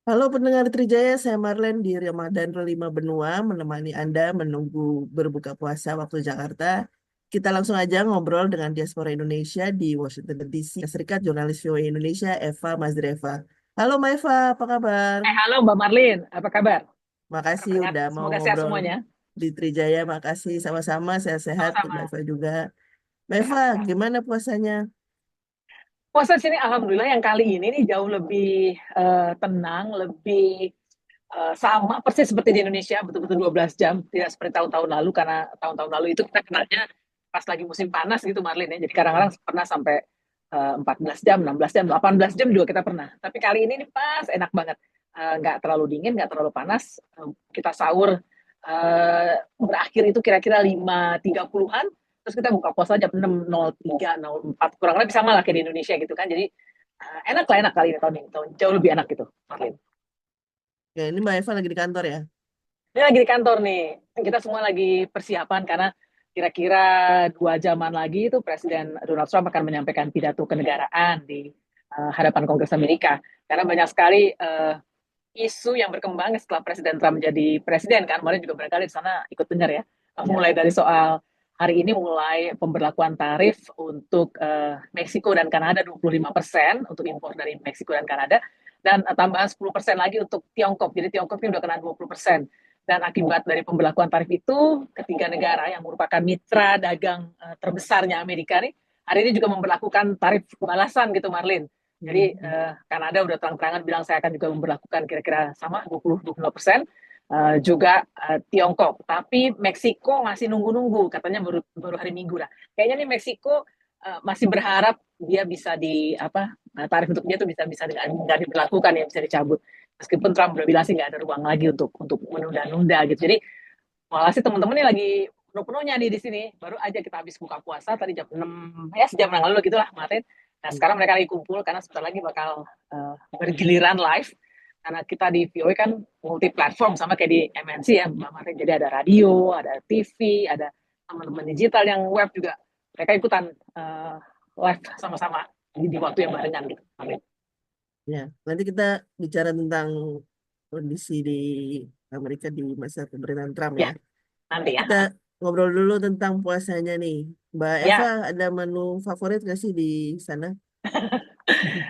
Halo pendengar Trijaya, saya Marlen di Ramadan Lima Benua menemani Anda menunggu berbuka puasa waktu Jakarta. Kita langsung aja ngobrol dengan diaspora Indonesia di Washington DC, Serikat Jurnalis VOA Indonesia, Eva Mazdreva. Halo Mbak Eva, apa kabar? Halo Mbak Marlin, apa kabar? Para Makasih pendengar, udah mau semoga sehat ngobrol semuanya. di Trijaya. Makasih sama-sama, sehat-sehat. Mbak Sama-sama. Eva juga. Mbak Eva, Sehat-sehat. gimana puasanya? Puasa di sini Alhamdulillah yang kali ini nih jauh lebih tenang, lebih sama persis seperti di Indonesia, betul-betul 12 jam, tidak seperti tahun-tahun lalu, karena tahun-tahun lalu itu kita kenanya pas lagi musim panas gitu Marlin ya, jadi kadang-kadang pernah sampai 14 jam, 16 jam, 18 jam juga kita pernah. Tapi kali ini nih pas enak banget. Nggak terlalu dingin, nggak terlalu panas. Kita sahur berakhir itu kira-kira 5.30-an, terus kita buka puasa jam 6.03, 04, kurang lebih sama lah kayak di Indonesia gitu kan. Jadi enak lah, enak kali ini tahun ini, tahun jauh lebih enak gitu Marlin. Ya, ini Mbak Eva lagi di kantor ya? Ini lagi di kantor nih. Kita semua lagi persiapan karena kira-kira 2 jaman lagi itu Presiden Donald Trump akan menyampaikan pidato kenegaraan di hadapan Kongres Amerika. Karena banyak sekali isu yang berkembang setelah Presiden Trump menjadi presiden kan. Kemarin juga barangkali di sana ikut dengar ya. Mulai dari soal hari ini mulai pemberlakuan tarif untuk Meksiko dan Kanada 25% untuk impor dari Meksiko dan Kanada, dan tambahan 10% lagi untuk Tiongkok. Jadi Tiongkok ini udah kena 20%. Dan akibat dari pemberlakuan tarif itu, ketiga negara yang merupakan mitra dagang terbesarnya Amerika nih, hari ini juga memperlakukan tarif balasan gitu Marlin. Jadi Hmm. Kanada udah terang-terangan bilang saya akan juga memperlakukan kira-kira sama 20-25%. Juga Tiongkok. Tapi Meksiko masih nunggu-nunggu, katanya baru baru hari Minggu lah. Kayaknya nih Meksiko masih berharap dia bisa di apa tarif untuk dia tuh bisa bisa nggak diberlakukan ya, bisa dicabut. Meskipun Trump udah bilang sih nggak ada ruang lagi untuk menunda-nunda gitu. Jadi malah sih teman-teman ini lagi penuh-penuhnya nih di sini. Baru aja kita habis buka puasa tadi jam 6, ya sejam yang lalu gitulah kemarin. Nah, sekarang mereka lagi kumpul karena sebentar lagi bakal bergiliran live. Karena kita di VOA kan multi platform sama kayak di MNC ya, Mbak Martin. Jadi ada radio, ada TV, ada teman-teman digital yang web juga. Mereka ikutan live sama-sama di waktu yang barengan gitu. Ya, nanti kita bicara tentang kondisi di Amerika di masa pemerintahan Trump ya. Ya, nanti ya. Kita ngobrol dulu tentang puasanya nih. Mbak Eva, Ya, ada menu favorit nggak sih di sana?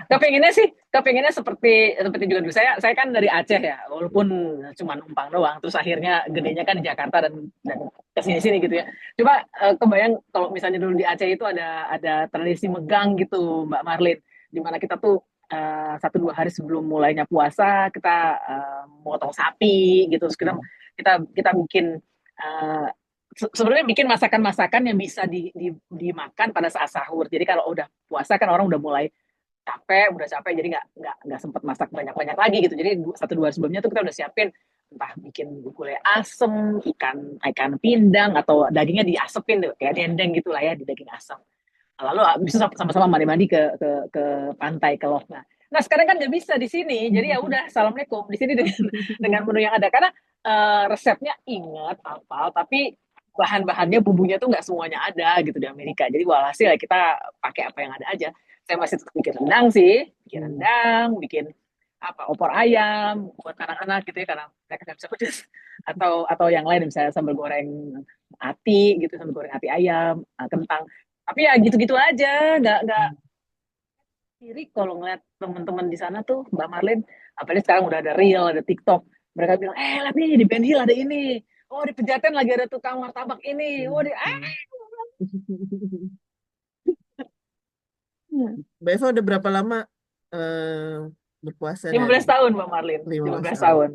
kepinginnya seperti seperti juga dulu. Saya kan dari Aceh ya, walaupun cuma numpang doang. Terus akhirnya gedenya kan di Jakarta dan kesini sini gitu ya. Coba kebayang kalau misalnya dulu di Aceh itu ada tradisi megang gitu, Mbak Marlin, di mana kita tuh 1-2 hari sebelum mulainya puasa kita motong sapi gitu. Terus Hmm. kita kita bikin uh, sebenarnya bikin masakan-masakan yang bisa dimakan pada saat sahur. Jadi kalau udah puasa kan orang udah mulai capek jadi nggak sempat masak banyak-banyak lagi gitu. Jadi 1-2 hari sebelumnya tuh kita udah siapin entah bikin gulai asem, ikan ikan pindang, atau dagingnya diasepin tuh kayak dendeng gitu lah ya, di daging asam. Lalu bisa sama-sama mandi-mandi ke pantai ke Lokna. Nah sekarang kan nggak bisa di sini, jadi ya udah assalamualaikum di sini dengan menu yang ada, karena resepnya ingat hafal, tapi bahan-bahannya bumbunya tuh nggak semuanya ada gitu di Amerika. Jadi walhasil ya kita pakai apa yang ada aja. Saya masih tetap bikin rendang sih, bikin Hmm. rendang, bikin apa opor ayam buat anak-anak gitu ya, karena mereka nggak bisa pedes, atau yang lain misalnya sambal goreng ati gitu, sambal goreng ati ayam, kentang. Tapi ya gitu-gitu aja, nggak kiri kalau ngeliat teman-teman di sana tuh Mbak Marlin, apalagi sekarang udah ada Reel, ada TikTok, mereka bilang lihat nih di Ben Hill ada ini, oh di Pejaten lagi ada tukang martabak ini, oh di Mbak Eva udah berapa lama berpuasa lima dan belas tahun Mbak Marlin, 15 15 tahun? tahun.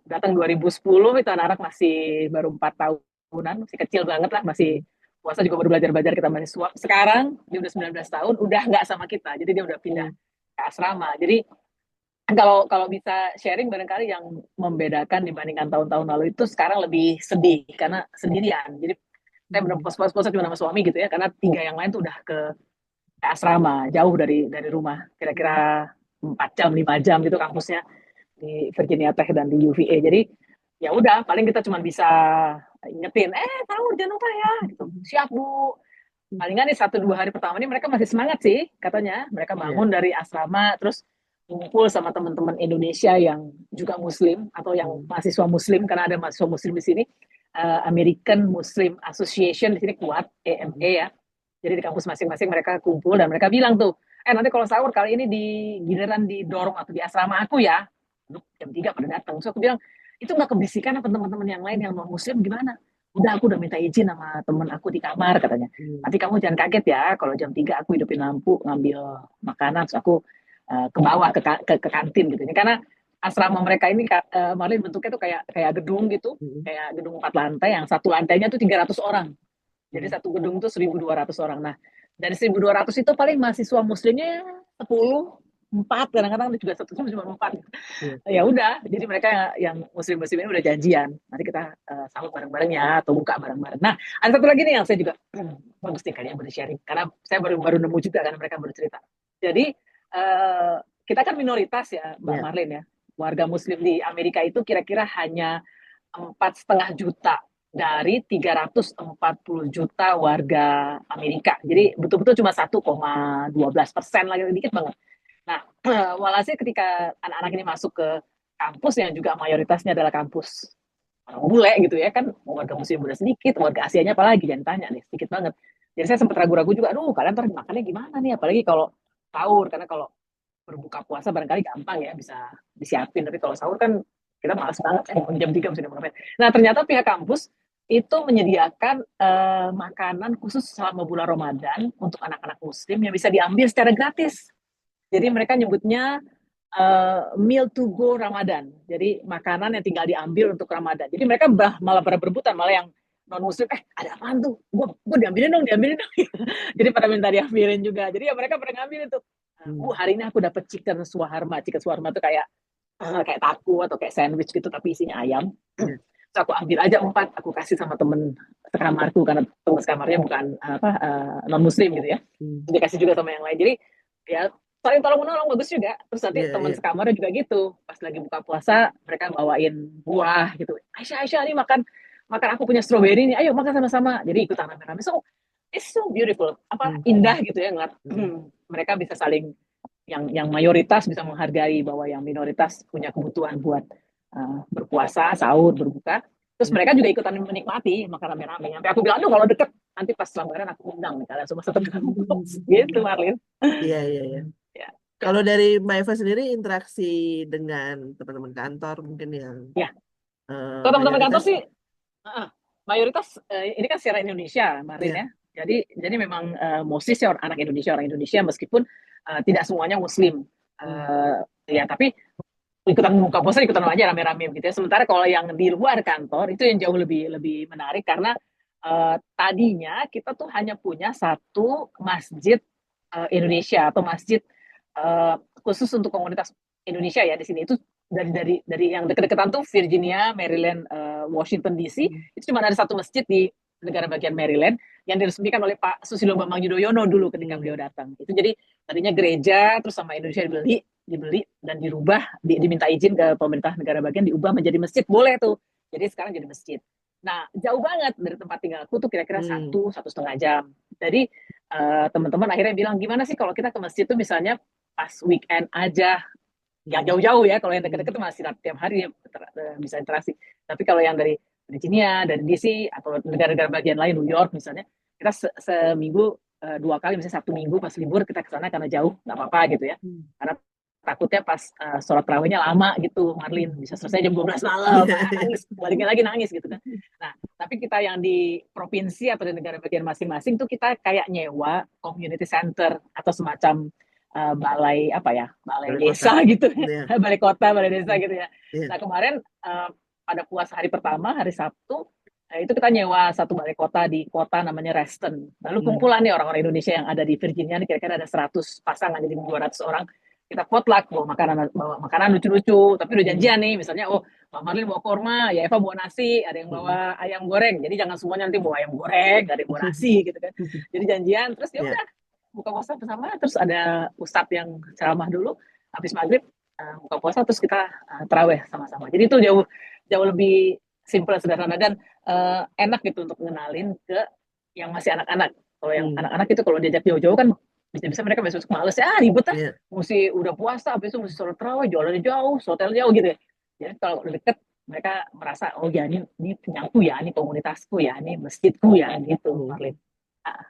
Datang 2010 itu anak-anak masih baru 4 tahunan, masih kecil banget lah, masih puasa juga baru belajar-belajar, kita masih suap. Sekarang dia udah 19 tahun, udah nggak sama kita, jadi dia udah pindah Hmm. ke asrama. Jadi kalau kalau bisa sharing, barangkali yang membedakan dibandingkan tahun-tahun lalu itu sekarang lebih sedih karena sendirian. Jadi saya benar Hmm. pos-pos cuma sama suami gitu ya, karena 3 yang lain tuh udah ke asrama jauh dari rumah, Hmm. kira-kira 4 jam 5 jam gitu kampusnya di Virginia Tech dan di UVA. Jadi ya udah paling kita cuma bisa ingetin, tahu jangan lupa ya gitu, siap bu. Palingan nih 1-2 hari pertama ini mereka masih semangat sih, katanya mereka Iya. bangun dari asrama terus ngumpul sama teman-teman Indonesia yang juga Muslim atau yang Hmm. mahasiswa Muslim, karena ada mahasiswa Muslim di sini. American Muslim Association di sini kuat, AMA Hmm. ya. Jadi di kampus masing-masing mereka kumpul dan mereka bilang tuh, nanti kalau sahur kali ini di giliran di dorm atau di asrama aku ya. Jam 3 pada datang. So aku bilang, itu nggak keberisikan apa teman-teman yang lain yang non Muslim gimana? Udah, aku udah minta izin sama temen aku di kamar katanya. Hmm. Nanti kamu jangan kaget ya, kalau jam 3 aku hidupin lampu, ngambil makanan, terus aku ke bawah ke kantin gitu. Ini karena asrama mereka ini Marlin bentuknya tuh kayak kayak gedung gitu, Hmm. kayak gedung 4 lantai, yang satu lantainya tuh 300 orang. Jadi Hmm. satu gedung tuh 1.200 orang. Nah, dari 1.200 itu paling mahasiswa muslimnya 10, 4, kadang-kadang juga satu cuma 4. Iya. Ya udah, jadi mereka yang muslim-muslim ini udah janjian. Nanti kita sahur bareng-bareng ya, atau buka bareng-bareng. Nah, ada satu lagi nih yang saya juga bagus nih kalian sharing, karena saya baru nemu juga karena mereka baru cerita. Jadi kita kan minoritas ya, Mbak Iya. Marlin ya. Warga Muslim di Amerika itu kira-kira hanya 4,5 juta dari 340 juta warga Amerika. Jadi betul-betul cuma 1,12% lagi, dikit banget. Nah, walhasil ketika anak-anak ini masuk ke kampus yang juga mayoritasnya adalah kampus orang bule gitu ya, kan warga muslim udah sedikit, warga Asianya apalagi jangan tanya deh, sedikit banget. Jadi saya sempat ragu-ragu juga, aduh kalian ntar makannya gimana nih, apalagi kalau sahur, karena kalau berbuka puasa barangkali gampang ya bisa disiapin, tapi kalau sahur kan kita malas banget jam 3 mesti ngapain. Nah ternyata pihak kampus itu menyediakan makanan khusus selama bulan Ramadan untuk anak-anak muslim yang bisa diambil secara gratis. Jadi mereka nyebutnya meal to go Ramadan. Jadi makanan yang tinggal diambil untuk Ramadan. Jadi mereka malah pada berebutan, malah yang non muslim, ada apaan tuh? Gue diambilin dong, diambilin dong. Jadi pada minta diambilin juga. Jadi ya mereka pada ngambil itu. Hari ini aku dapat chicken swarma. Chicken swarma itu kayak taco atau kayak sandwich gitu, tapi isinya ayam. Iya. So aku ambil aja 4, aku kasih sama temen sekamarku karena temen sekamarnya bukan non muslim gitu ya. Dia kasih juga sama yang lain. Jadi ya saling tolong menolong, bagus juga. Terus nanti Iya. teman Iya. sekamarnya juga gitu, pas lagi buka puasa mereka bawain buah gitu. Aisyah ini makan makan aku punya stroberi nih, ayo makan sama-sama. Jadi ikutan rame-rame. So it's so beautiful, apa Hmm. indah gitu ya ngeliat Hmm. mereka bisa saling, yang mayoritas bisa menghargai bahwa yang minoritas punya kebutuhan buat berpuasa, sahur, berbuka. Terus Iya. mereka juga ikutan menikmati makan rame-rame. Sampai aku bilang, aduh kalau deket nanti pas lebaran aku undang nih kalian semua satu kampus gitu, Marlin. Iya, iya, iya. Ya, Kalau dari Mbak Eva sendiri interaksi dengan teman-teman kantor mungkin yang ya. Kalau teman-teman kantor mayoritas, sih mayoritas ini kan secara Indonesia, Marin ya. ya. Jadi memang mostly sih anak Indonesia, orang Indonesia, meskipun tidak semuanya Muslim. Hmm. Ya tapi ikutan buka puasa ikutan aja rame-rame gitu ya. Sementara kalau yang di luar kantor itu yang jauh lebih lebih menarik, karena tadinya kita tuh hanya punya satu masjid Indonesia atau masjid khusus untuk komunitas Indonesia ya di sini. Itu dari yang deket-deketan tuh Virginia, Maryland, Washington DC, Hmm. itu cuma ada satu masjid di negara bagian Maryland yang diresmikan oleh Pak Susilo Bambang Yudhoyono dulu ketika beliau datang. Itu jadi tadinya gereja, terus sama Indonesia dibeli dan dirubah, diminta izin ke pemerintah negara bagian, diubah menjadi masjid, boleh tuh. Jadi sekarang jadi masjid. Nah, jauh banget dari tempat tinggalku tuh kira-kira Hmm. 1,5 jam. Jadi teman-teman akhirnya bilang, gimana sih kalau kita ke masjid tuh misalnya pas weekend aja, yang jauh-jauh ya, kalau yang deket-deket masih tiap hari bisa interaksi. Tapi kalau yang dari Virginia, dari DC, atau negara-negara bagian lain, New York misalnya, kita seminggu 2 kali, misalnya Sabtu Minggu pas libur kita ke sana karena jauh, nggak apa-apa gitu ya. Karena takutnya pas sholat tarawihnya lama gitu, Marlin, bisa selesai jam 12 malam, nangis, baliknya lagi nangis gitu kan. Nah, tapi kita yang di provinsi atau di negara bagian masing-masing tuh kita kayak nyewa community center atau semacam balai apa ya, balai Dari desa kota. gitu, Ya. balai kota, balai desa gitu ya. Ya. Nah kemarin pada puasa hari pertama, hari Sabtu, itu kita nyewa satu balai kota di kota namanya Reston. Lalu kumpulan nih orang-orang Indonesia yang ada di Virginia, nih kira-kira ada 100 pasangan, jadi 200 orang. Kita potluck, bawa makanan lucu-lucu, tapi udah janjian nih, misalnya, oh Mbak Marlin bawa kurma, ya Eva bawa nasi, ada yang bawa ayam goreng, jadi jangan semuanya nanti bawa ayam goreng, ada yang bawa nasi gitu kan. Jadi janjian, terus ya Ya. udah buka puasa bersama, terus ada ustadz yang ceramah dulu, habis maghrib buka puasa, terus kita terawih sama-sama. Jadi itu jauh jauh lebih simple, sederhana, dan enak gitu untuk ngenalin ke yang masih anak-anak. Kalau yang anak-anak itu kalau diajak jauh-jauh kan bisa-bisa mereka besok males ya, ribet ah, Ya. mesti udah puasa, habis itu mesti sholat terawih, jualannya jauh, hotel jauh gitu ya. Jadi kalau udah deket mereka merasa oh ya ini punyaku ya, ini komunitasku ya, ini masjidku ya gitu, Hmm. Marlin. Ah,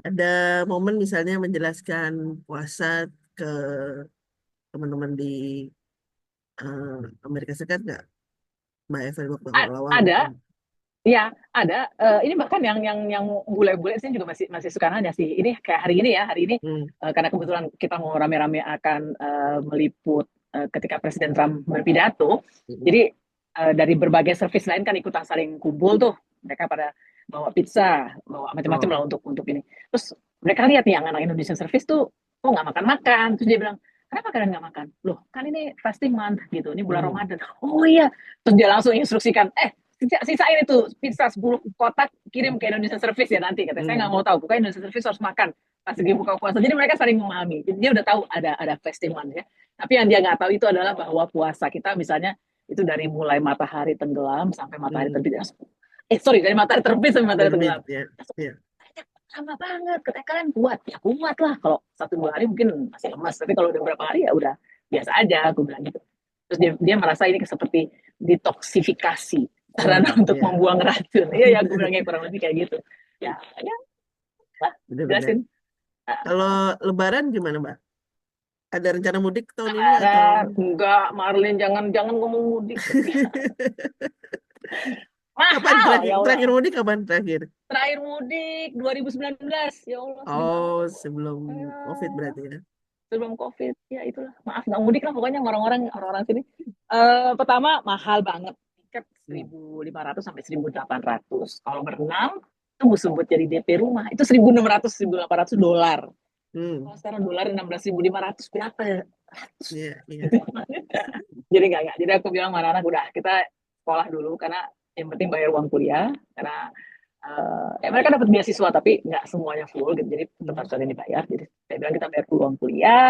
Ada momen misalnya menjelaskan puasa ke teman-teman di Amerika Serikat nggak, Mbak Evel waktu awal-awal ada, gitu? ya ada. Ini bahkan yang bule-bule sih juga masih masih suka nanya sih. Ini kayak hari ini ya, hari ini Hmm. karena kebetulan kita mau rame-rame akan meliput ketika Presiden Trump berpidato. Hmm. Jadi dari berbagai service lain kan ikutan saling kumpul tuh. Mereka pada bawa pizza, bawa macam-macam lah Oh. untuk ini. Terus mereka lihat nih yang anak Indonesian service tuh kok nggak makan-makan. Terus dia bilang, kenapa kalian nggak makan? Loh, kan ini fasting month gitu, ini bulan Hmm. Ramadan. Oh iya, terus dia langsung instruksikan, sisain itu pizza 10 kotak kirim ke Indonesia Service ya nanti kata saya nggak Hmm. mau tahu pokoknya Indonesia Service harus makan pas lagi buka puasa jadi mereka saling memahami jadi dia udah tahu ada festival ya tapi yang dia nggak tahu itu adalah bahwa puasa kita misalnya itu dari mulai matahari tenggelam sampai matahari Hmm. terbit sorry dari matahari terbit sampai matahari Terbit tenggelam ya. Ya. lama banget katanya kalian kuat ya kuat lah kalau 1 2 hari mungkin masih lemas tapi kalau udah berapa hari ya udah biasa aja aku bilang gitu terus dia merasa ini seperti detoksifikasi sarana Hmm. untuk Ya. membuang racun iya ya aku bilangnya kurang lebih kayak gitu ya ya lah Benar-benar. jelasin. Kalau Lebaran gimana, Mbak? Ada rencana mudik tahun ini atau? Lebaran enggak Marlin jangan jangan ngomong mudik Kapan mahal terakhir ya terakhir Allah mudik kapan terakhir? terakhir mudik 2019 ya Allah sedih Oh, banget sebelum COVID ya, berarti ya. sebelum COVID ya itulah maaf nggak mudik lah pokoknya orang-orang sini pertama mahal banget tiket Hmm. 1.500 sampai 1.800 kalau berenam itu mesti buat jadi DP rumah itu 1.600 $1.800 Hmm. kalau sekarang dolar 16.500 berapa ya Iya, iya. gitu. Jadi nggak jadi aku bilang sama anak udah kita sekolah dulu karena yang penting bayar uang kuliah karena ya mereka dapat beasiswa tapi nggak semuanya full gitu jadi tetap Hmm. harus ada yang dibayar jadi saya bilang kita bayar dulu uang kuliah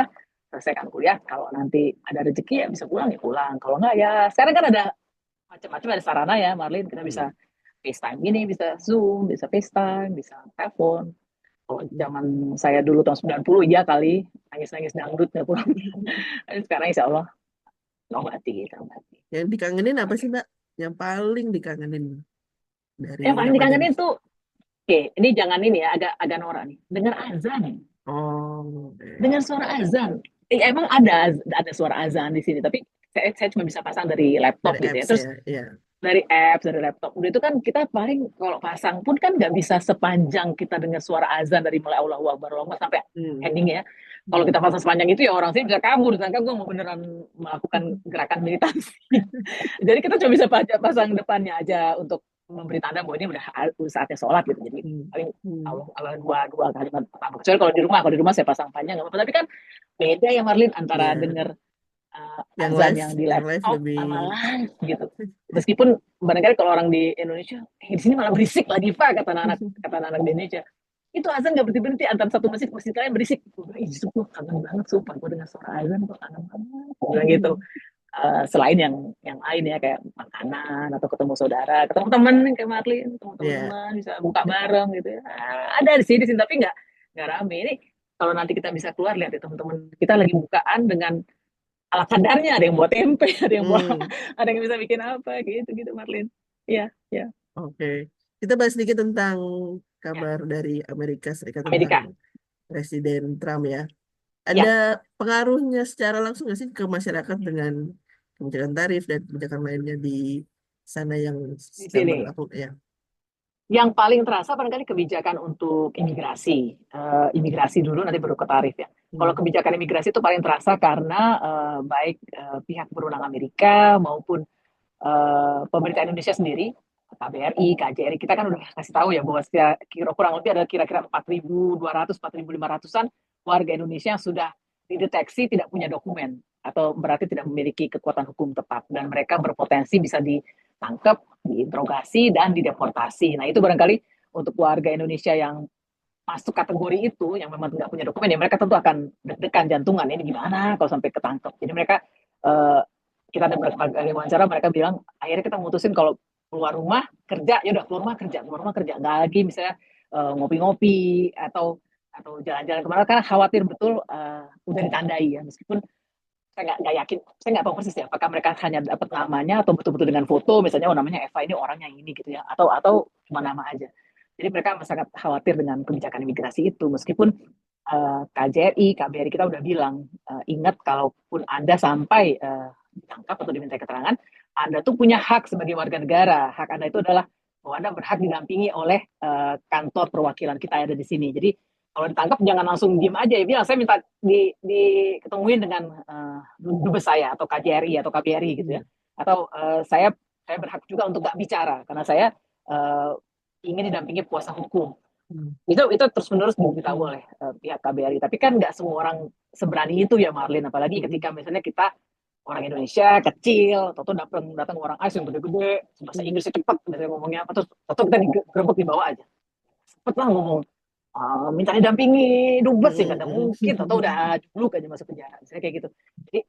selesaikan kuliah kalau nanti ada rezeki ya bisa pulang ya pulang kalau nggak ya sekarang kan ada macam-macam ada sarana ya Marlin kita bisa Hmm. FaceTime gini bisa Zoom bisa FaceTime bisa telepon kalau Hmm. zaman saya dulu tahun 90 iya kali nangis-nangis dangdut nggak pulang sekarang insya Allah terobati. Yang dikangenin apa sih, Oke. Mbak? Yang paling dikangenin dari Yang paling Ramadan? dikangenin tuh, oke, ini jangan ini ya, agak agak norak nih. Dengar azan, Oh, dengar suara azan. Emang ada suara azan di sini, tapi saya cuma bisa pasang dari laptop dari gitu ya. apps Terus ya, ya. dari apps, dari laptop. Udah itu kan kita paling kalau pasang pun kan nggak bisa sepanjang kita dengar suara azan dari mulai Allahu Akbar, Allahu Akbar sampai Hmm. endingnya. Kalau Hmm. kita pasang sepanjang itu ya orang sini bisa kabur, sangka gue mau beneran melakukan gerakan meditasi. Jadi kita cuma bisa pasang depannya aja untuk memberi tanda bahwa ini udah saatnya sholat gitu. Jadi Hmm. paling Hmm. Allah Allah dua kalimat pertama. Kecuali kalau di rumah saya pasang panjang nggak apa-apa. Tapi kan beda ya Marlin antara Ya, denger yang azan live, yang di yang live laptop lebih. sama live gitu. Meskipun barangkali kalau orang di Indonesia, di sini malah berisik lah Diva kata anak di Indonesia. Itu azan nggak berhenti berhenti antara satu masjid masjid lain berisik. Ih, gue kangen banget sumpah gue dengar suara azan gue kangen banget. Gue bilang gitu. Selain yang lain ya kayak makanan atau ketemu saudara, ketemu temen kayak Marlin, ketemu Ya. teman-teman bisa buka bareng gitu ya. Ada di sini tapi nggak rame. Ini kalau nanti kita bisa keluar lihat ya teman-teman kita lagi bukaan dengan ala kadarnya ada yang buat tempe ada yang buat Hmm. ada yang bisa bikin apa gitu gitu Marlin iya ya Oke. Kita bahas sedikit tentang ya kabar dari Amerika Serikat tentang Amerika Presiden Trump ya. Ada ya pengaruhnya secara langsung nggak sih ke masyarakat dengan kebijakan tarif dan kebijakan lainnya di sana yang di sedang sini berlaku ya? yang paling terasa barangkali kebijakan untuk imigrasi imigrasi dulu nanti baru ke tarif ya kalau Hmm. kebijakan imigrasi itu paling terasa karena baik pihak berwenang Amerika maupun pemerintah Indonesia sendiri KBRI, KJRI, kita kan udah kasih tahu ya bahwa kurang lebih ada kira-kira 4.200, 4.500-an warga Indonesia yang sudah dideteksi tidak punya dokumen atau berarti tidak memiliki kekuatan hukum tetap dan mereka berpotensi bisa ditangkap, diinterogasi dan dideportasi. Nah itu barangkali untuk warga Indonesia yang masuk kategori itu yang memang tidak punya dokumen ya mereka tentu akan deg-degan jantungan ini gimana kalau sampai ketangkep. Jadi mereka uh, kita ada berbagai wawancara mereka bilang akhirnya kita mutusin kalau keluar rumah kerja ya udah keluar rumah kerja nggak lagi misalnya ngopi-ngopi atau jalan-jalan kemana kan khawatir betul udah ditandai ya meskipun Saya nggak yakin, saya nggak tahu persis ya, apakah mereka hanya dapat namanya atau betul-betul dengan foto, misalnya oh namanya Eva ini orang yang ini gitu ya, atau cuma nama aja. Jadi mereka sangat khawatir dengan kebijakan imigrasi itu, meskipun KJRI, KBRI kita udah bilang, ingat kalaupun Anda sampai ditangkap atau diminta keterangan, Anda tuh punya hak sebagai warga negara. Hak Anda itu adalah bahwa Anda berhak didampingi oleh kantor perwakilan kita yang ada di sini. Jadi kalau ditangkap jangan langsung diem aja ya bilang saya minta diketemuin dengan dubes saya atau KJRI atau KBRI gitu ya, atau saya berhak juga untuk nggak bicara karena saya uh, ingin didampingi kuasa hukum. Itu terus menerus diberitahu oleh pihak KBRI, tapi kan nggak semua orang seberani itu ya Marlin, apalagi ketika misalnya kita orang Indonesia kecil, atau datang datang orang asing yang gede-gede, bahasa Inggrisnya cepat, biasanya ngomongnya apa, terus atau kita digerebek di bawah aja, cepet lah ngomong, minta didampingi dubes sih kata mungkin, atau udah juluk aja masuk penjara, misalnya kayak gitu. Jadi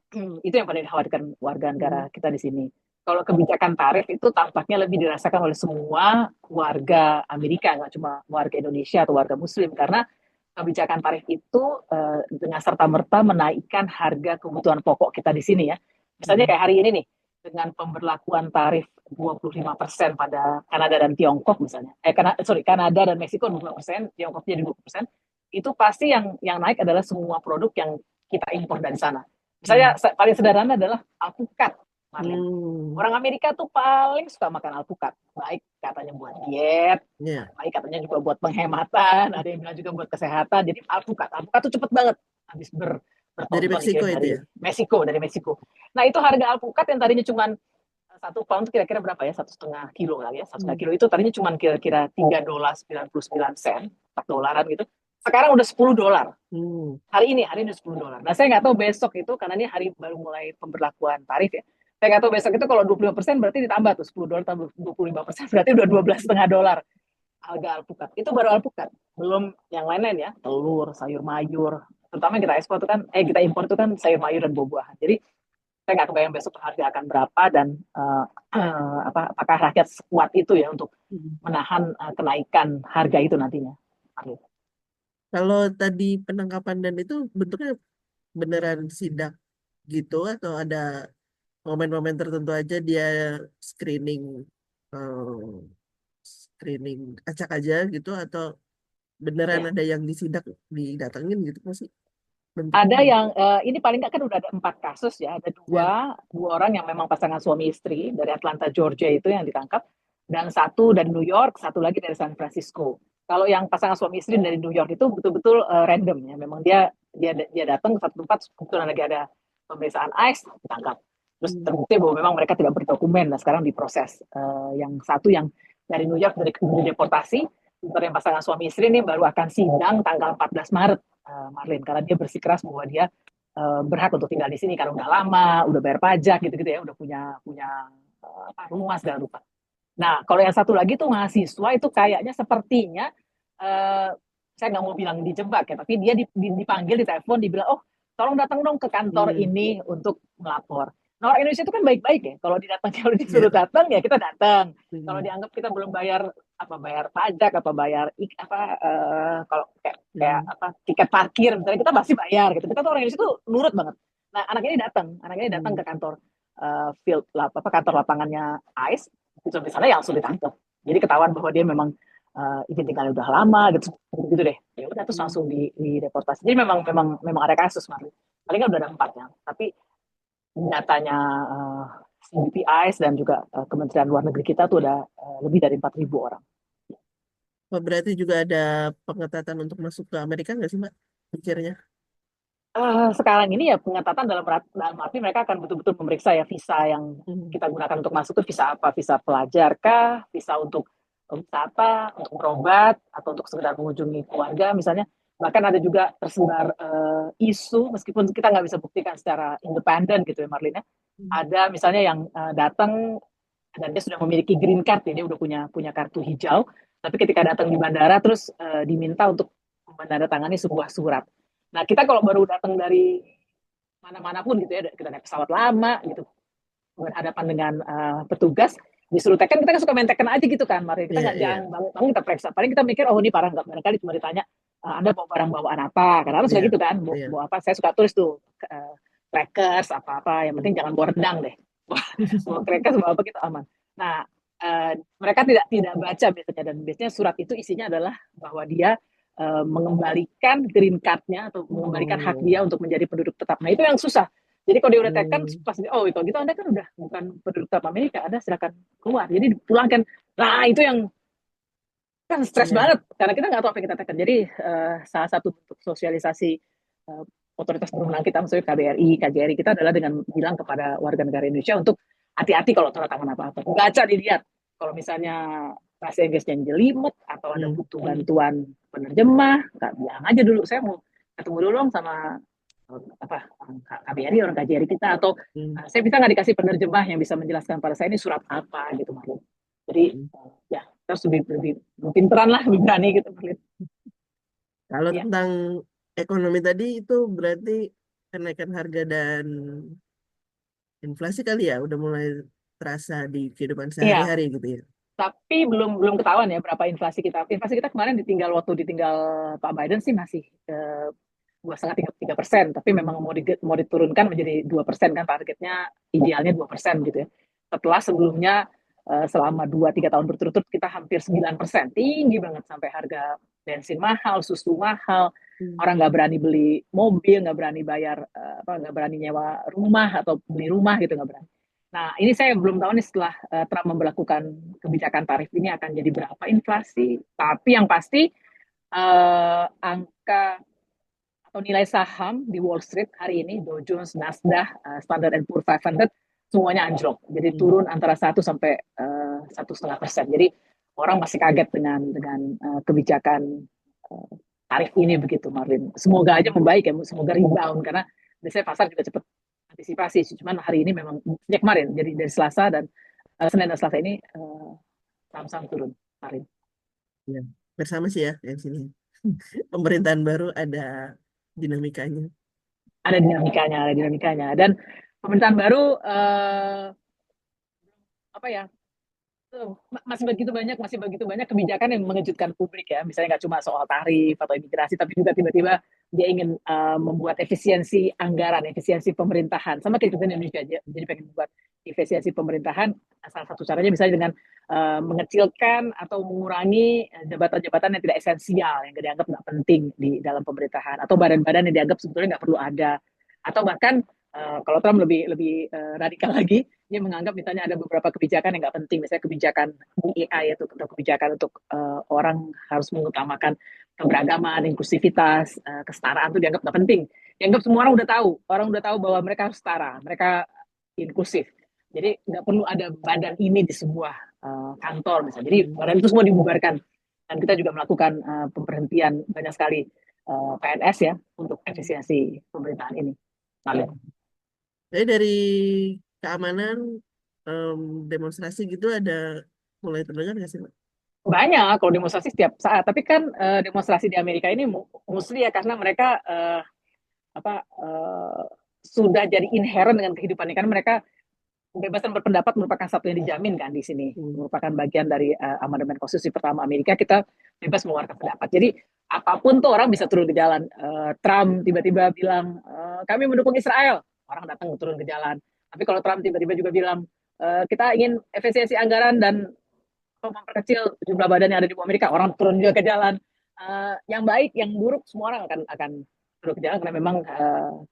itu yang paling dikhawatirkan warga negara kita di sini. Kalau kebijakan tarif itu tampaknya lebih dirasakan oleh semua warga Amerika, nggak cuma warga Indonesia atau warga Muslim, karena kebijakan tarif itu dengan serta-merta menaikkan harga kebutuhan pokok kita di sini ya. Misalnya kayak hari ini nih, dengan pemberlakuan tarif 25% pada Kanada dan Tiongkok misalnya. Kanada dan Meksiko 25%, Tiongkok jadi 20%. Itu pasti yang naik adalah semua produk yang kita impor dari sana. Misalnya paling sederhana adalah alpukat. Marlin. Orang Amerika tuh paling suka makan alpukat. Baik katanya buat diet, baik katanya juga buat penghematan, ada yang bilang juga buat kesehatan. Jadi alpukat tuh cepet banget habis Dari bertonton Meksiko itu ya? Dari Meksiko. Nah itu harga alpukat yang tadinya cuma 1 pound kira-kira berapa ya, 1,5 kilo kali ya, 1,5 kilo itu tadinya cuma kira-kira $3.99, $4 gitu. Sekarang udah $10. Hari ini udah $10. Nah saya nggak tahu besok itu, karena ini hari baru mulai pemberlakuan tarif ya. Saya nggak tahu besok itu kalau 25% berarti ditambah tuh $10 tambah 25%, berarti udah $12,5 harga alpukat. Itu baru alpukat, belum yang lain-lain ya, telur, sayur mayur. Terutama kita ekspor itu kan, kita impor itu kan sayur mayur dan buah-buahan. Jadi saya nggak kebayang besok harga akan berapa dan apakah rakyat sekuat itu ya untuk menahan kenaikan harga itu nantinya. Kalau tadi penangkapan dan itu bentuknya beneran sidak gitu atau ada momen-momen tertentu aja dia screening screening acak aja gitu atau beneran Ya. ada yang disidak didatengin gitu masih Ada bentuknya? yang ini paling nggak kan udah ada 4 kasus ya, ada Ya. dua orang yang memang pasangan suami istri dari Atlanta Georgia itu yang ditangkap, dan satu dari New York, satu lagi dari San Francisco. Kalau yang pasangan suami istri dari New York itu betul-betul random ya, memang dia datang ke satu tempat, kebetulan lagi ada pemeriksaan ICE, ditangkap. Terus terbukti bahwa memang mereka tidak berdokumen, nah sekarang diproses. Yang satu yang dari New York dari deportasi, untuk yang pasangan suami istri ini baru akan sidang tanggal 14 Maret, Marlin, karena dia bersikeras bahwa dia berhak untuk tinggal di sini karena udah lama, udah bayar pajak gitu-gitu ya, udah punya punya rumah segala rupa. Nah, kalau yang satu lagi tuh mahasiswa itu kayaknya sepertinya saya nggak mau bilang dijebak ya, tapi dia dipanggil di telepon, dibilang, oh tolong datang dong ke kantor ini untuk melapor. Nah, orang Indonesia itu kan baik-baik ya. Kalau disuruh datang ya kita datang. Kalau dianggap kita belum bayar bayar pajak, bayar kalau kayak tiket parkir misalnya, kita pasti bayar gitu. Kita tuh orang Indonesia tuh nurut banget. Nah, anak ini datang ke kantor kantor lapangannya ICE, itu di sana yang langsung ditangkap. Jadi ketahuan bahwa dia memang izin tinggalnya udah lama gitu, gitu deh. Ya udah terus langsung deportasi. Jadi memang ada kasus, Marli. Paling kan udah ada 4 ya. Tapi datanya CBP dan juga Kementerian Luar Negeri kita tuh udah lebih dari 4.000 orang. Berarti juga ada pengetatan untuk masuk ke Amerika nggak sih, Mbak? Pikirnya. Sekarang ini ya pengetatan dalam arti mereka akan betul-betul memeriksa ya visa yang kita gunakan untuk masuk itu visa apa, visa pelajar kah, visa untuk wisata, untuk berobat, atau untuk sekedar mengunjungi keluarga misalnya. Bahkan ada juga tersebar isu, meskipun kita nggak bisa buktikan secara independen gitu ya Marlina. Ada misalnya yang datang dan dia sudah memiliki green card ya, dia udah punya kartu hijau, tapi ketika datang di bandara terus diminta untuk menandatangani sebuah surat. Nah, kita kalau baru datang dari mana-mana pun gitu ya, kita naik pesawat lama gitu, berhadapan dengan petugas, disuruh teken, kita kan suka main teken aja gitu kan, Mari. Kita nggak jangan bangun kita periksa. Paling kita mikir, oh ini parah nggak, barangkali cuma ditanya, Anda bawa barang bawaan apa, karena harus kayak gitu kan, bawa apa, saya suka tulis tuh, crackers apa-apa, yang penting Hmm. jangan bawa rendang deh. Bawa crackers, bawa apa gitu aman. Nah, mereka tidak baca biasanya, dan biasanya surat itu isinya adalah bahwa dia mengembalikan green card-nya atau mengembalikan hak Oh. dia untuk menjadi penduduk tetap. Nah, itu yang susah. Jadi kalau dia udah tekan, Hmm. pas oh itu gitu Anda kan udah bukan penduduk tetap Amerika, Anda silakan keluar. Jadi dipulangkan. Nah, itu yang kan stres Iya. banget karena kita nggak tahu apa yang kita tekan. Jadi salah satu bentuk sosialisasi otoritas berwenang kita, maksudnya KBRI, KJRI kita adalah dengan bilang kepada warga negara Indonesia untuk hati-hati kalau tanda tangan apa-apa. Baca, dilihat. Kalau misalnya bahasa Inggrisnya yang jelimet atau ada Hmm. butuh bantuan penerjemah, nggak bilang aja dulu saya mau ketemu dulu dong sama apa KBRI, orang KJRI kita, atau Hmm. saya bisa nggak dikasih penerjemah yang bisa menjelaskan pada saya ini surat apa gitu, Marlin. Jadi Hmm. ya terus lebih pinteran lah, lebih berani gitu, Marlin. Kalau Ya, tentang ekonomi tadi itu berarti kenaikan harga dan inflasi kali ya udah mulai terasa di kehidupan iya. sehari-hari gitu ya. Tapi belum belum ketahuan ya berapa inflasi kita. Inflasi kita kemarin ditinggal Pak Biden sih masih 2,5 3% tapi Hmm. memang mau diturunkan menjadi 2% kan, targetnya idealnya 2% gitu ya. Setelah sebelumnya selama 2 3 tahun berturut-turut kita hampir 9%, tinggi banget, sampai harga bensin mahal, susu mahal, Hmm. orang nggak berani beli mobil, nggak berani bayar apa, nggak berani nyewa rumah atau beli rumah gitu, nggak berani. Nah, ini saya belum tahu nih setelah Trump memberlakukan kebijakan tarif ini akan jadi berapa inflasi. Tapi yang pasti angka atau nilai saham di Wall Street hari ini, Dow Jones, Nasdaq, Standard and Poor's 500, semuanya anjlok. Jadi Hmm. turun antara 1 sampai 1,5%. Jadi orang masih kaget dengan kebijakan uh, tarif ini begitu, Marlin. Semoga aja membaik ya, semoga rebound, karena biasanya pasar juga cepat antisipasi. Cuman hari ini memang sejak kemarin, jadi dari Selasa dan Senin dan Selasa ini saham-saham turun, Marlin. Ya. Bersama sih ya yang sini. Pemerintahan baru ada dinamikanya. Ada dinamikanya. Dan pemerintahan baru apa ya, masih begitu banyak kebijakan yang mengejutkan publik ya. Misalnya nggak cuma soal tarif atau imigrasi, tapi juga tiba-tiba dia ingin membuat efisiensi anggaran, efisiensi pemerintahan. Sama kayak kita di Indonesia aja. Jadi pengen membuat efisiensi pemerintahan. Salah satu caranya misalnya dengan mengecilkan atau mengurangi jabatan-jabatan yang tidak esensial, yang dianggap nggak penting di dalam pemerintahan, atau badan-badan yang dianggap sebetulnya nggak perlu ada. Atau bahkan kalau Trump lebih lebih radikal lagi, dia menganggap misalnya ada beberapa kebijakan yang nggak penting, misalnya kebijakan DEI, itu kebijakan untuk orang harus mengutamakan keberagaman, inklusivitas, kesetaraan, itu dianggap nggak penting. Dianggap semua orang udah tahu bahwa mereka harus setara, mereka inklusif. Jadi nggak perlu ada badan ini di sebuah kantor misalnya. Jadi Hmm. badan itu semua dibubarkan. Dan kita juga melakukan pemberhentian banyak sekali PNS ya untuk efisiensi pemerintahan ini. Lalu Jadi dari keamanan em, demonstrasi gitu ada mulai terdengar nggak sih, Pak? banyak kalau demonstrasi setiap saat, tapi kan demonstrasi di Amerika ini mostly ya karena mereka apa sudah jadi inherent dengan kehidupannya, kan mereka kebebasan berpendapat merupakan satu yang dijamin kan di sini, Hmm. merupakan bagian dari amandemen konstitusi pertama Amerika, kita bebas mengeluarkan pendapat. Jadi apapun tuh orang bisa turun ke jalan. Trump tiba-tiba bilang kami mendukung Israel, orang datang turun ke jalan. Tapi kalau Trump tiba-tiba juga bilang kita ingin efisiensi anggaran dan memperkecil jumlah badan yang ada di Amerika, orang turun juga ke jalan. Yang baik, yang buruk, semua orang akan turun ke jalan karena memang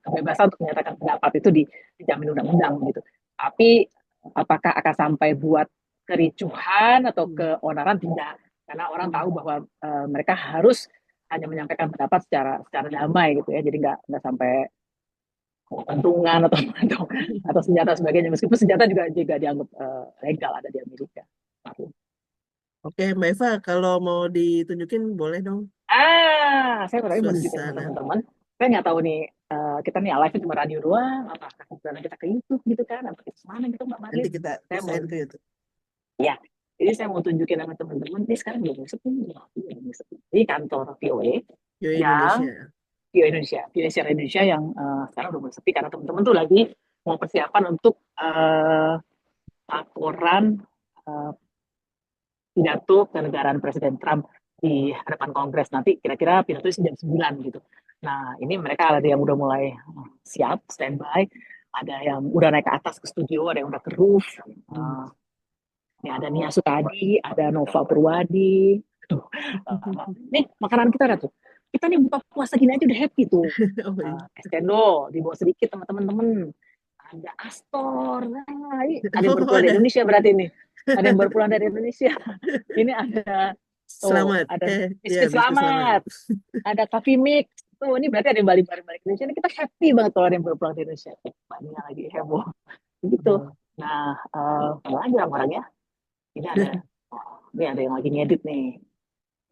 kebebasan untuk menyatakan pendapat itu dijamin undang-undang gitu. Tapi apakah akan sampai buat kericuhan atau Hmm. keonaran? Tidak, karena orang Hmm. tahu bahwa mereka harus hanya menyampaikan pendapat secara damai gitu ya. Jadi nggak sampai pentungan atau senjata sebagainya. Meskipun senjata juga dianggap legal ada di Amerika. Oke, Mbak Eva, kalau mau ditunjukin boleh dong Saya tadi mau nunjukin sama suasana. teman-teman. Saya nggak tahu nih, kita nih live cuma radio doang, apakah kita ke YouTube gitu kan, atau kita mana gitu, Mbak Nanti Marlin. kita Saya mau, pisahin ke YouTube. ya, jadi saya mau tunjukin sama teman-teman. Ini sekarang belum sepi, ini kantor VOA Yo yang Indonesia. VOA Indonesia yang sekarang udah mulai sepi karena teman-teman tuh lagi mau persiapan untuk laporan uh, pidato kenegaraan Presiden Trump di hadapan Kongres nanti kira-kira pidato jam 9 gitu. Nah, ini mereka ada yang udah mulai siap, standby, ada yang udah naik ke atas ke studio, ada yang udah ke roof. Hmm. Ini ada Nia Sutadi, ada Nova Purwadi. Tuh, nih makanan kita ada tuh. Kita nih buka puasa gini aja udah happy tuh. Oh, iya. Es cendol dibawa sedikit sama teman-teman. Ada Astor. Nah, ini ada yang baru Oh, pulang dari ada. Indonesia berarti nih. Ada yang baru pulang dari Indonesia. Ini ada Selamat. ada Ya, biskuit biskuit selamat. selamat, ada coffee mix. Tuh, ini berarti ada yang balik Indonesia. Ini kita happy banget kalau ada yang baru pulang dari Indonesia. Banyak lagi heboh gitu. Hmm. Nah, apa lagi orang-orangnya? Ini ada, ini ada yang lagi ngedit nih.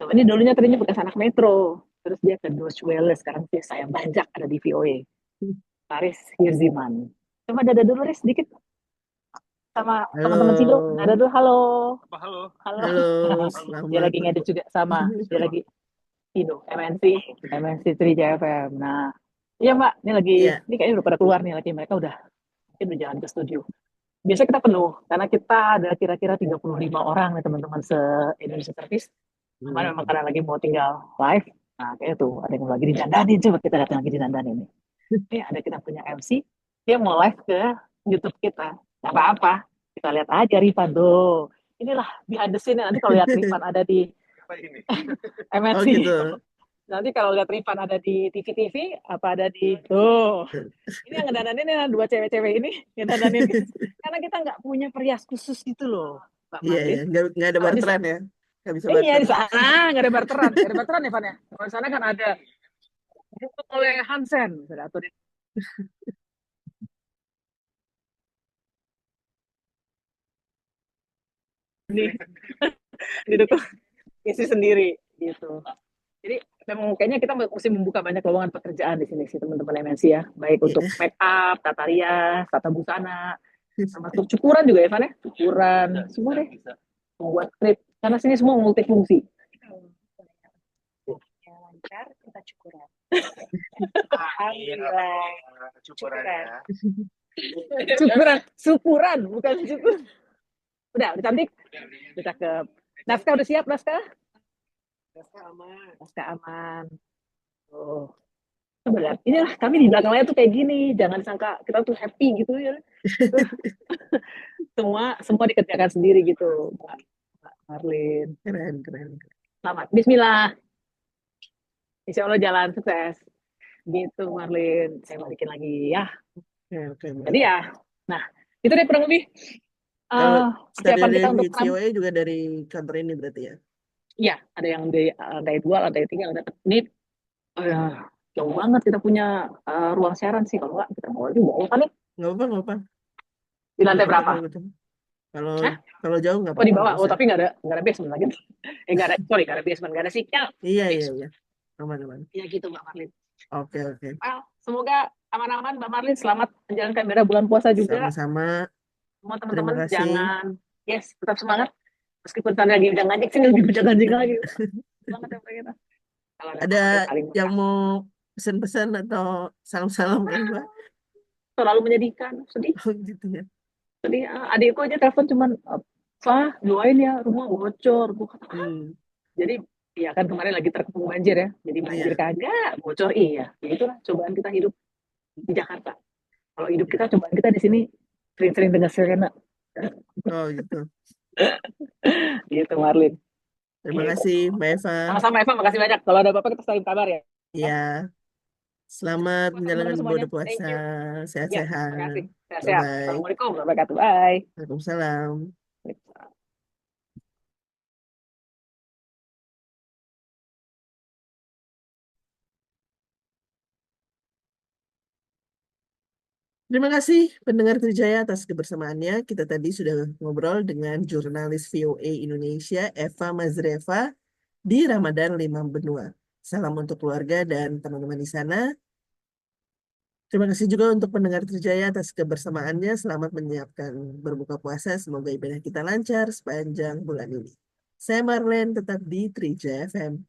Tuh, ini dulunya tadinya bekas anak Metro. Terus dia ke Deutsche Welle, sekarang sih saya banyak ada di VOA. Paris Hirziman. Coba dada dulu Riz, sedikit sama teman-teman Cido. Dada Halo. dulu, halo. Halo. Halo. Halo, Dia selamat lagi ngedit juga sama. Dia lagi Cido, MNC 3 FM. Nah, iya Mbak, ya. ini kayaknya udah pada keluar nih lagi. Mereka mungkin udah jalan ke studio. Biasanya kita penuh, karena kita ada kira-kira 35 orang nih teman-teman se-Indonesia Service. Kemarin memang karena lagi mau tinggal live. Nah, kayaknya tuh ada yang lagi didandanin. Coba kita datang lagi didandanin nih. Ini ada kita punya MC, dia mau live ke YouTube kita. Gak apa-apa, kita lihat aja Rifan tuh. Inilah behind the scene. Nanti kalau lihat Rifan ada di Oh MNC, gitu. nanti kalau lihat Rifan ada di TV-TV, apa ada di tuh. Ini yang ngedandanin ini dua cewek-cewek ini ngedandanin. Karena kita nggak punya perias khusus gitu loh, Mbak Iya, Marlin. ya. Nggak ada Kalau di barteran ya. Nggak bisa iya barter. di sana nggak ada barteran, nggak ada barteran ya Van ya. Kalau di sana kan ada ditutup oleh Hansen, atau di didukung isi sendiri gitu. Jadi memang kayaknya kita mesti membuka banyak lowongan pekerjaan di sini sih teman-teman MNC ya, baik untuk Iya. make up, tata rias, tata busana, sama untuk cukuran juga ya Van ya, cukuran semua deh, membuat trip karena sini semua multifungsi. Lancar kita cukuran. Alhamdulillah. Cukuran. Syukuran, bukan syukur. Udah cantik, udah cakep. Naskah udah siap naskah? Naskah aman. Oh, benar. Inilah kami di belakang layar tuh kayak gini. Jangan sangka kita tuh happy gitu ya. Semua dikerjakan sendiri gitu, Mbak Marlin. Keren, keren. Selamat. Bismillah. Insya Allah jalan sukses. Gitu Marlin. Saya balikin lagi ya. Oke, Jadi ya, nah itu deh kurang lebih kalau study persiapan kita untuk dari VOA juga dari kantor ini berarti ya? Iya, ada yang di lantai 2, lantai 3, lantai 4. Ini jauh banget kita punya ruang siaran sih. Kalau nggak, kita mau di bawah kan nih. Nggak apa-apa, nggak apa. Di Nggak lantai apa-apa berapa? kalau gitu. Kalau Hah? kalau jauh nggak Oh, di apa-apa, bawah. nggak Oh, usah. tapi nggak ada basement lagi. Nggak ada basement, nggak ada sinyal. Iya, iya, iya. Aman, aman. Ya gitu, Mbak Marlin. Oke, oke. Well, semoga aman-aman, Mbak Marlin. Selamat menjalankan ibadah bulan puasa juga. Sama-sama. Semua Terima teman-teman kasih. jangan, tetap semangat. Meskipun tadi lagi udah ngajak, sini lebih udah ngajak lagi. Semangat ya, Mbak kita. Kalau ada Ada apa-apa, kita saling yang mau pesan-pesan atau salam-salam kan, Mbak? terlalu menyedihkan, sedih. Oh, gitu ya. Tadi adikku aja telepon cuman, Pak, doain ya rumah bocor. Gua kata, jadi ya kan kemarin lagi terkepung banjir ya. Jadi banjir Iya. kagak, bocor iya. Ya itulah cobaan kita hidup di Jakarta. Kalau hidup kita cobaan kita di sini sering-sering dengar sirena. Oh, gitu. Gitu Marlin. Terima Gitu. kasih, Mbak Eva. Sama-sama Eva, makasih banyak. Kalau ada apa-apa kita saling kabar ya. Iya. Selamat Buat menjalankan teman-teman semuanya. ibadah puasa. Thank you. Ya, Sehat-sehat. terima kasih. Sehat-sehat. Bye-bye. Assalamualaikum warahmatullahi wabarakatuh. Bye. Waalaikumsalam. Terima kasih pendengar Trijaya atas kebersamaannya. Kita tadi sudah ngobrol dengan jurnalis VOA Indonesia Eva Mazreva di Ramadan 5 Benua. Salam untuk keluarga dan teman-teman di sana. Terima kasih juga untuk pendengar Trijaya atas kebersamaannya. Selamat menyiapkan berbuka puasa. Semoga ibadah kita lancar sepanjang bulan ini. Saya Marlen, tetap di Trijaya FM.